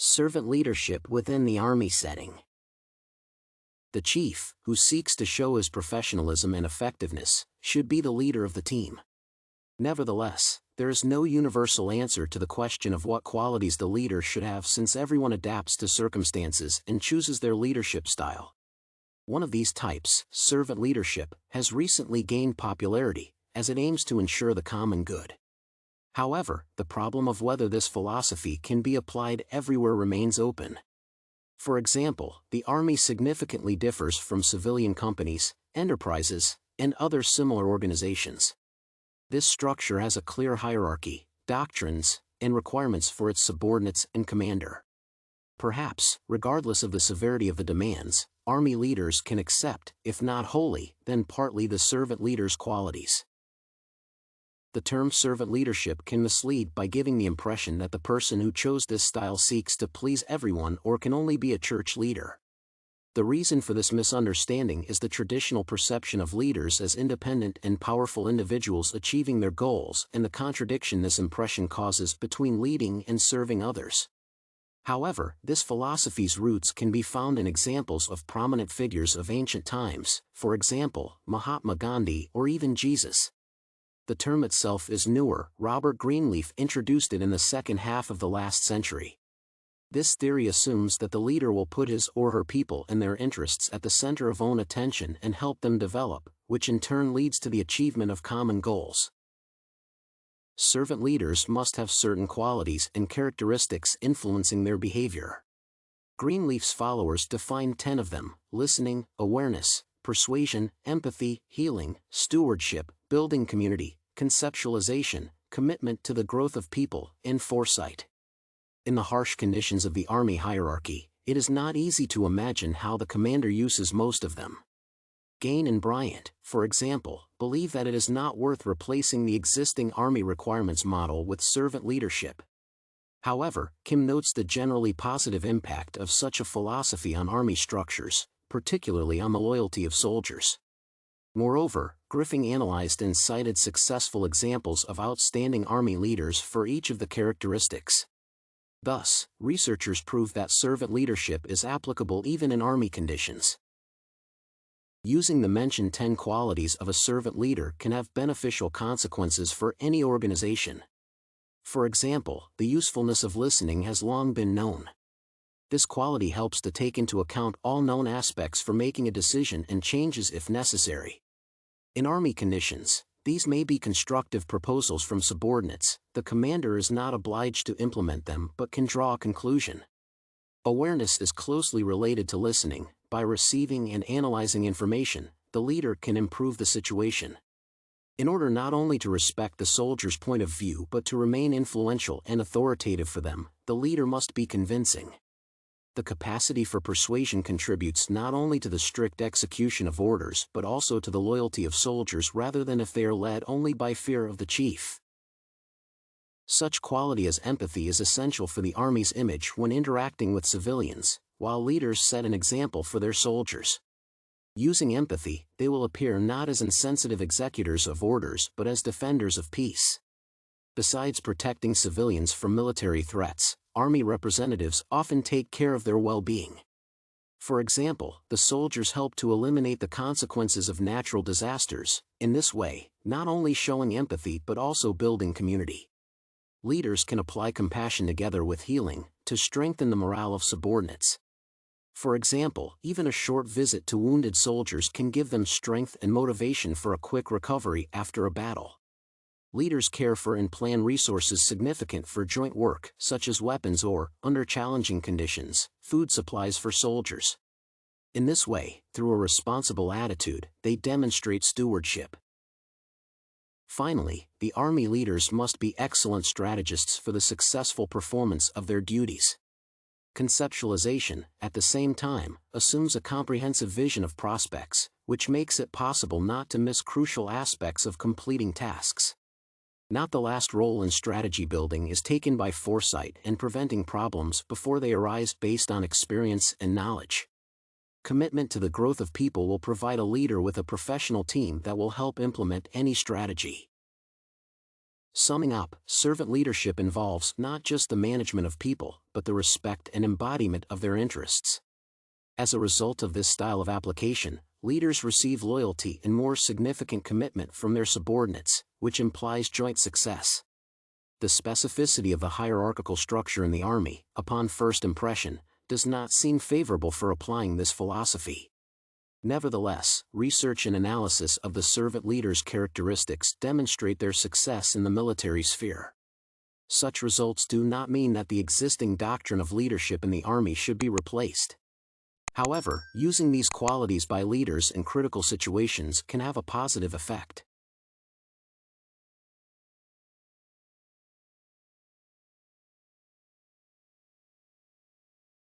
Servant leadership within the Army setting. The chief, who seeks to show his professionalism and effectiveness, should be the leader of the team. Nevertheless, there is no universal answer to the question of what qualities the leader should have, since everyone adapts to circumstances and chooses their leadership style. One of these types, servant leadership, has recently gained popularity, as it aims to ensure the common good. However, the problem of whether this philosophy can be applied everywhere remains open. For example, the Army significantly differs from civilian companies, enterprises, and other similar organizations. This structure has a clear hierarchy, doctrines, and requirements for its subordinates and commander. Perhaps, regardless of the severity of the demands, Army leaders can accept, if not wholly, then partly, the servant leader's qualities. The term servant leadership can mislead by giving the impression that the person who chose this style seeks to please everyone or can only be a church leader. The reason for this misunderstanding is the traditional perception of leaders as independent and powerful individuals achieving their goals, and the contradiction this impression causes between leading and serving others. However, this philosophy's roots can be found in examples of prominent figures of ancient times, for example, Mahatma Gandhi or even Jesus. The term itself is newer. Robert Greenleaf introduced it in the second half of the last century. This theory assumes that the leader will put his or her people and their interests at the center of own attention and help them develop, which in turn leads to the achievement of common goals. Servant leaders must have certain qualities and characteristics influencing their behavior. Greenleaf's followers defined 10 of them: listening, awareness, persuasion, empathy, healing, stewardship, building community, conceptualization, commitment to the growth of people, and foresight. In the harsh conditions of the Army hierarchy, it is not easy to imagine how the commander uses most of them. Gain and Bryant, for example, believe that it is not worth replacing the existing Army requirements model with servant leadership. However, Kim notes the generally positive impact of such a philosophy on Army structures, particularly on the loyalty of soldiers. Moreover, Griffing analyzed and cited successful examples of outstanding Army leaders for each of the characteristics. Thus, researchers prove that servant leadership is applicable even in Army conditions. Using the mentioned 10 qualities of a servant leader can have beneficial consequences for any organization. For example, the usefulness of listening has long been known. This quality helps to take into account all known aspects for making a decision and changes if necessary. In Army conditions, these may be constructive proposals from subordinates. The commander is not obliged to implement them but can draw a conclusion. Awareness is closely related to listening. By receiving and analyzing information, the leader can improve the situation. In order not only to respect the soldier's point of view but to remain influential and authoritative for them, the leader must be convincing. The capacity for persuasion contributes not only to the strict execution of orders but also to the loyalty of soldiers, rather than if they are led only by fear of the chief. Such quality as empathy is essential for the Army's image when interacting with civilians, while leaders set an example for their soldiers. Using empathy, they will appear not as insensitive executors of orders but as defenders of peace. Besides protecting civilians from military threats, Army representatives often take care of their well-being. For example, the soldiers help to eliminate the consequences of natural disasters, in this way, not only showing empathy but also building community. Leaders can apply compassion together with healing to strengthen the morale of subordinates. For example, even a short visit to wounded soldiers can give them strength and motivation for a quick recovery after a battle. Leaders care for and plan resources significant for joint work, such as weapons or, under challenging conditions, food supplies for soldiers. In this way, through a responsible attitude, they demonstrate stewardship. Finally, the Army leaders must be excellent strategists for the successful performance of their duties. Conceptualization, at the same time, assumes a comprehensive vision of prospects, which makes it possible not to miss crucial aspects of completing tasks. Not the last role in strategy building is taken by foresight and preventing problems before they arise based on experience and knowledge. Commitment to the growth of people will provide a leader with a professional team that will help implement any strategy. Summing up, servant leadership involves not just the management of people, but the respect and embodiment of their interests. As a result of this style of application, leaders receive loyalty and more significant commitment from their subordinates, which implies joint success. The specificity of the hierarchical structure in the Army, upon first impression, does not seem favorable for applying this philosophy. Nevertheless, research and analysis of the servant leaders' characteristics demonstrate their success in the military sphere. Such results do not mean that the existing doctrine of leadership in the Army should be replaced. However, using these qualities by leaders in critical situations can have a positive effect.